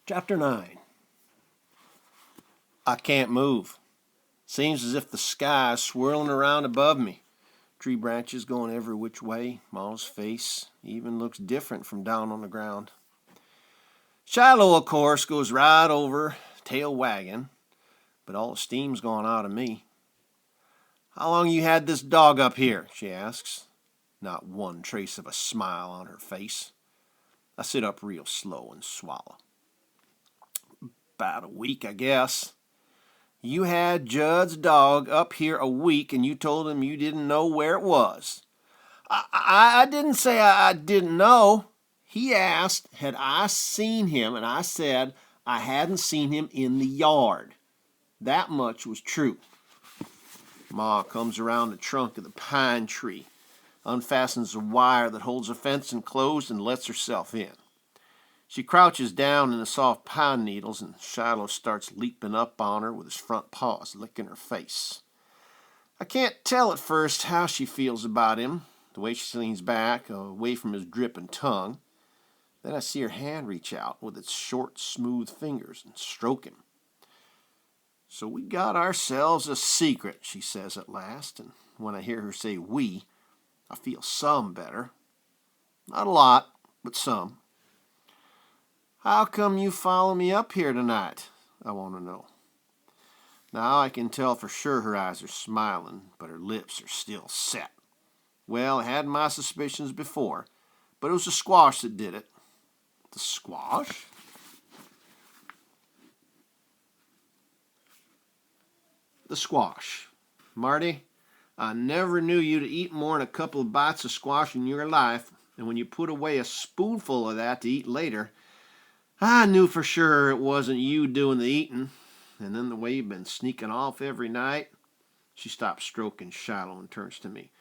Chapter 9. I can't move. Seems as if the sky is swirling around above me. Tree branches going every which way. Ma's face even looks different from down on the ground. Shiloh, of course, goes right over, tail wagging, but all the steam's gone out of me. How long you had this dog up here? She asks. Not one trace of a smile on her face. I sit up real slow and swallow. About a week, I guess. You had Judd's dog up here a week and you told him you didn't know where it was. I didn't say I didn't know. He asked, had I seen him, and I said I hadn't seen him in the yard. That much was true. Ma comes around the trunk of the pine tree, unfastens the wire that holds the fence enclosed, and lets herself in. She crouches down in the soft pine needles, and Shiloh starts leaping up on her with his front paws, licking her face. I can't tell at first how she feels about him, the way she leans back, away from his dripping tongue. Then I see her hand reach out with its short, smooth fingers and stroke him. So we got ourselves a secret, she says at last, and when I hear her say we, I feel some better. Not a lot, but some. How come you follow me up here tonight? I want to know. Now I can tell for sure her eyes are smiling, but her lips are still set. Well, I had my suspicions before, but it was the squash that did it. The squash? The squash. Marty, I never knew you to eat more than a couple of bites of squash in your life, and when you put away a spoonful of that to eat later, I knew for sure it wasn't you doing the eating. And then the way you've been sneaking off every night. She stops stroking Shiloh and turns to me.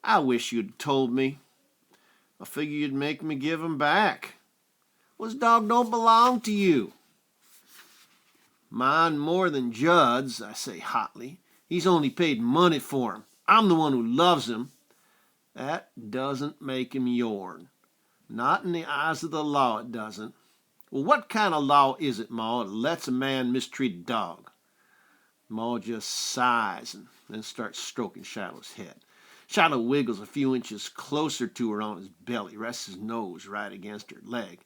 I wish you'd told me. I figure you'd make me give him back. Well, this dog don't belong to you. Mine more than Judd's, I say hotly. He's only paid money for him. I'm the one who loves him. That doesn't make him yourn. Not in the eyes of the law, it doesn't. Well, what kind of law is it, Ma, that lets a man mistreat a dog? Ma just sighs and then starts stroking Shiloh's head. Shiloh wiggles a few inches closer to her on his belly, rests his nose right against her leg.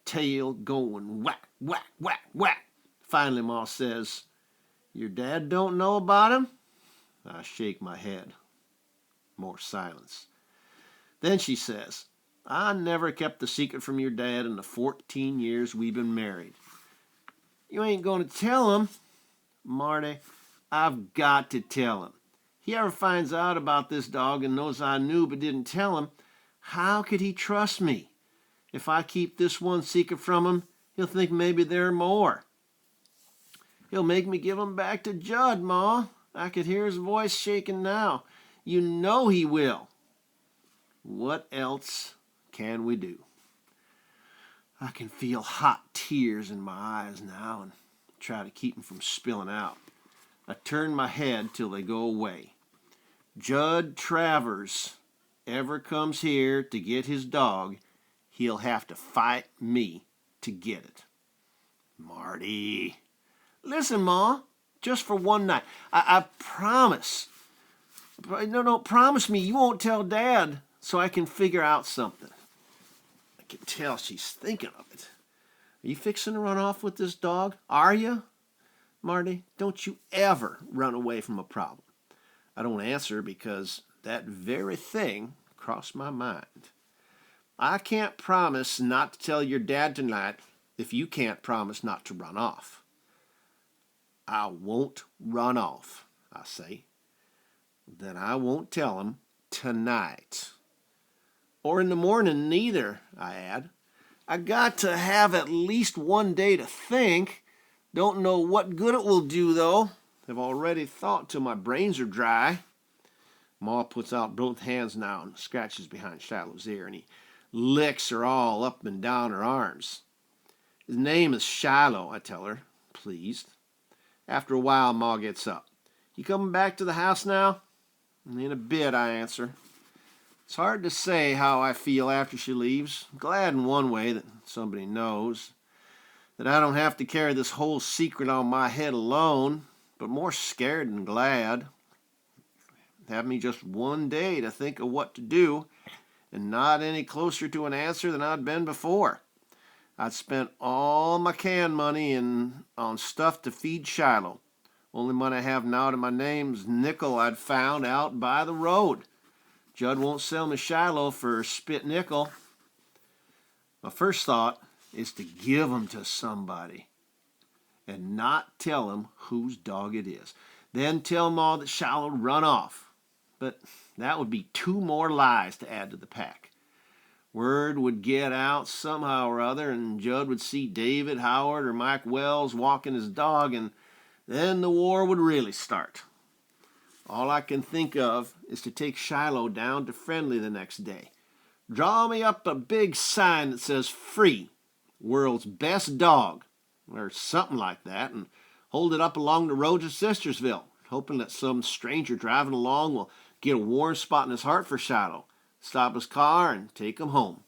Tail going whack, whack, whack, whack. Finally, Ma says, your dad don't know about him? I shake my head. More silence. Then she says, I never kept the secret from your dad in the 14 years we've been married. You ain't going to tell him? Marty, I've got to tell him. He ever finds out about this dog and knows I knew but didn't tell him, how could he trust me? If I keep this one secret from him, he'll think maybe there are more. He'll make me give him back to Judd, Ma. I could hear his voice shaking now. You know he will. What else can we do? I can feel hot tears in my eyes now and try to keep them from spilling out. I turn my head till they go away. Judd Travers ever comes here to get his dog, he'll have to fight me to get it. Marty. Listen, Ma, just for one night. I promise. No, promise me you won't tell Dad so I can figure out something. I can tell she's thinking of it. Are you fixing to run off with this dog? Are you? Marty, don't you ever run away from a problem. I don't answer because that very thing crossed my mind. I can't promise not to tell your dad tonight if you can't promise not to run off. I won't run off, I say. Then I won't tell him tonight. Or in the morning neither, I add. I got to have at least one day to think. Don't know what good it will do, though. I've already thought till my brains are dry. Ma puts out both hands now and scratches behind Shiloh's ear, and he licks her all up and down her arms. His name is Shiloh, I tell her, pleased. After a while, Ma gets up. You coming back to the house now? In a bit, I answer. It's hard to say how I feel after she leaves. Glad in one way that somebody knows. that I don't have to carry this whole secret on my head alone, but more scared than glad. Have me just one day to think of what to do, and not any closer to an answer than I'd been before. I'd spent all my can money on stuff to feed Shiloh. Only money I have now to my name's nickel I'd found out by the road. Judd won't sell me Shiloh for a spit nickel. My first thought is to give 'em to somebody and not tell 'em whose dog it is. Then tell 'em all that Shiloh run off. But that would be 2 more lies to add to the pack. Word would get out somehow or other, and Judd would see David Howard or Mike Wells walking his dog, and then the war would really start. All I can think of is to take Shiloh down to Friendly the next day. Draw me up a big sign that says "Free, World's Best Dog," or something like that, and hold it up along the road to Sistersville, hoping that some stranger driving along will get a warm spot in his heart for Shiloh, stop his car, and take him home.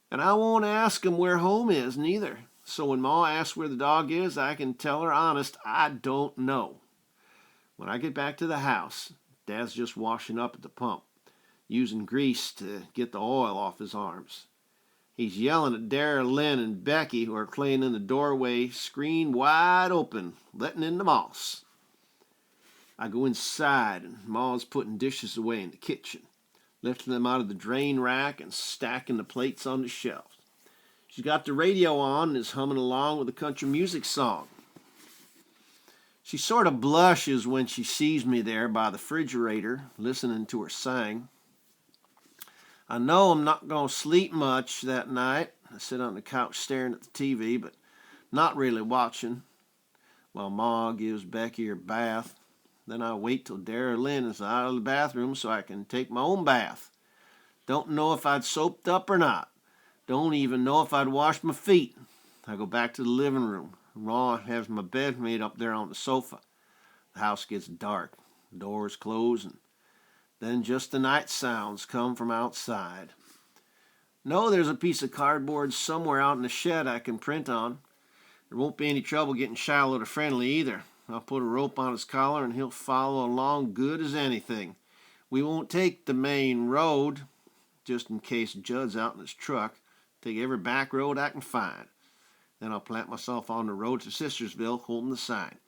And I won't ask him where home is, neither. So when Ma asks where the dog is, I can tell her honest, I don't know. When I get back to the house, Dad's just washing up at the pump, using grease to get the oil off his arms. He's yelling at Dara, Lynn, and Becky, who are playing in the doorway, screen wide open, letting in the moss. I go inside, and Ma's putting dishes away in the kitchen, lifting them out of the drain rack and stacking the plates on the shelf. She's got the radio on and is humming along with a country music song. She sort of blushes when she sees me there by the refrigerator, listening to her sing. I know I'm not going to sleep much that night. I sit on the couch staring at the TV, but not really watching, while Ma gives Becky her bath. Then I wait till Dara Lynn is out of the bathroom so I can take my own bath. Don't know if I'd soaped up or not. Don't even know if I'd washed my feet. I go back to the living room. Ma has my bed made up there on the sofa. The house gets dark. The doors close, and then just the night sounds come from outside. No, there's a piece of cardboard somewhere out in the shed I can print on. There won't be any trouble getting Shiloh to Friendly either. I'll put a rope on his collar and he'll follow along good as anything. We won't take the main road, just in case Judd's out in his truck. Take every back road I can find. Then I'll plant myself on the road to Sistersville holding the sign.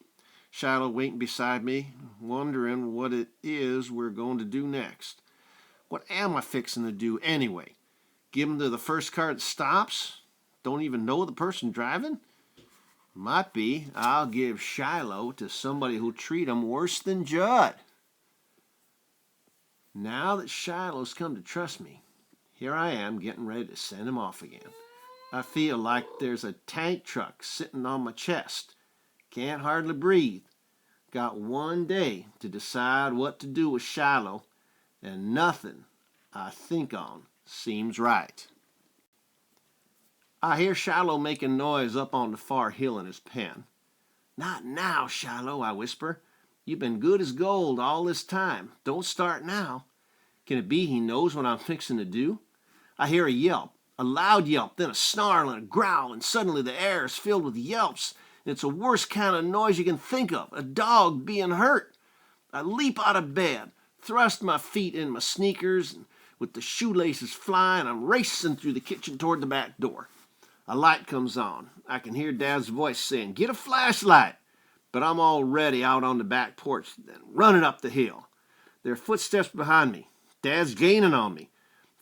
Shiloh waiting beside me, wondering what it is we're going to do next. What am I fixing to do anyway? Give him to the first car that stops? Don't even know the person driving? Might be I'll give Shiloh to somebody who'll treat him worse than Judd. Now that Shiloh's come to trust me, here I am getting ready to send him off again. I feel like there's a tank truck sitting on my chest. Can't hardly breathe. Got one day to decide what to do with Shiloh, and nothing I think on seems right. I hear Shiloh making noise up on the far hill in his pen. Not now, Shiloh, I whisper. You've been good as gold all this time. Don't start now. Can it be he knows what I'm fixing to do? I hear a yelp. A loud yelp, then a snarl and a growl, and suddenly the air is filled with yelps. And it's the worst kind of noise you can think of, a dog being hurt. I leap out of bed, thrust my feet in my sneakers, and with the shoelaces flying, I'm racing through the kitchen toward the back door. A light comes on. I can hear Dad's voice saying, "Get a flashlight." But I'm already out on the back porch, then running up the hill. There are footsteps behind me. Dad's gaining on me.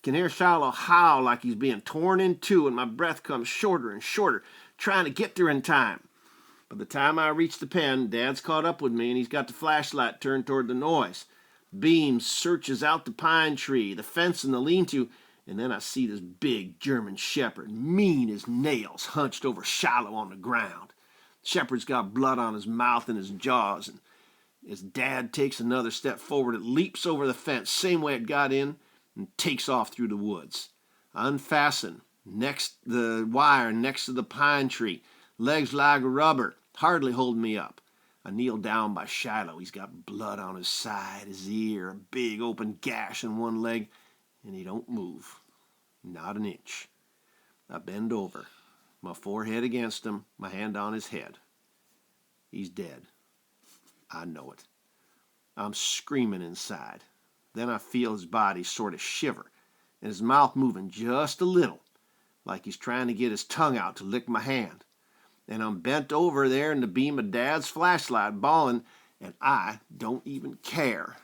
Can hear Shiloh howl like he's being torn in two, and my breath comes shorter and shorter, trying to get there in time. By the time I reach the pen, Dad's caught up with me, and he's got the flashlight turned toward the noise. Beam searches out the pine tree, the fence, and the lean-to, and then I see this big German shepherd, mean as nails, hunched over Shiloh on the ground. The shepherd's got blood on his mouth and his jaws, and as Dad takes another step forward, it leaps over the fence, same way it got in, and takes off through the woods. I unfasten the wire next to the pine tree. Legs like rubber, hardly holding me up. I kneel down by Shiloh. He's got blood on his side, his ear, a big open gash in one leg, and he don't move. Not an inch. I bend over. my forehead against him, my hand on his head. He's dead. I know it. I'm screaming inside. Then I feel his body sort of shiver and his mouth moving just a little, like he's trying to get his tongue out to lick my hand. And I'm bent over there in the beam of Dad's flashlight bawling, and I don't even care.